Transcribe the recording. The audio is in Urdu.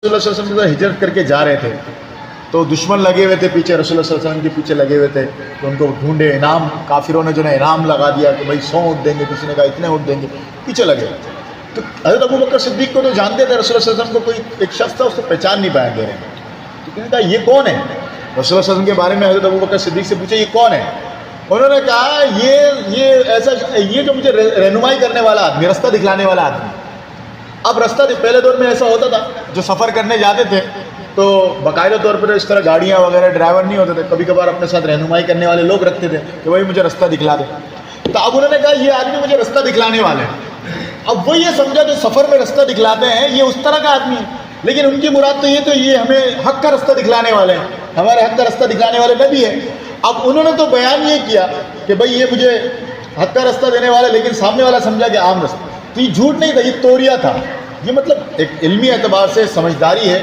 رسول اللہ صلی اللہ علیہ وسلم ہجرت کر کے جا رہے تھے تو دشمن لگے ہوئے تھے پیچھے، رسول اللہ صلی اللہ علیہ وسلم کے پیچھے لگے ہوئے تھے، تو ان کو ڈھونڈے، انعام کافروں نے جو ہے انعام لگا دیا کہ بھائی 100 اونٹ دیں گے، کسی نے کہا اتنے اونٹ دیں گے، پیچھے لگے. تو حضرت ابوبکر صدیق کو تو جانتے تھے، رسول اللہ صلی اللہ علیہ وسلم کو کوئی ایک شخص تھا، اس کو پہچان نہیں پایا گئے. تو کہنے کہا یہ کون ہے؟ رسول اللہ صلی اللہ علیہ وسلم کے بارے میں حضرت ابوبکر صدیق سے پوچھا یہ کون ہے؟ انہوں نے کہا یہ جو مجھے رہنمائی کرنے والا آدمی، رستہ دکھلانے والا آدمی. اب رستہ پہلے دور میں ایسا ہوتا تھا، جو سفر کرنے جاتے تھے تو باقاعدہ طور پر اس طرح گاڑیاں وغیرہ ڈرائیور نہیں ہوتے تھے، کبھی کبھار اپنے ساتھ رہنمائی کرنے والے لوگ رکھتے تھے کہ بھائی مجھے رستہ دکھلا دے. تو اب انہوں نے کہا یہ آدمی مجھے رستہ دکھلانے والے ہیں. اب وہ یہ سمجھا جو سفر میں رستہ دکھلاتے ہیں یہ اس طرح کا آدمی ہے، لیکن ان کی مراد تو یہ ہمیں حق کا رستہ دکھلانے والے ہیں، ہمارے حق کا رستہ دکھلانے والے نبی ہیں. اب انہوں نے تو بیان یہ کیا کہ بھائی یہ مجھے حق کا رستہ دینے والا، لیکن سامنے والا سمجھا کہ عام رستہ. تو یہ جھوٹ نہیں تھا، یہ توریہ تھا. یہ مطلب ایک علمی اعتبار سے سمجھداری ہے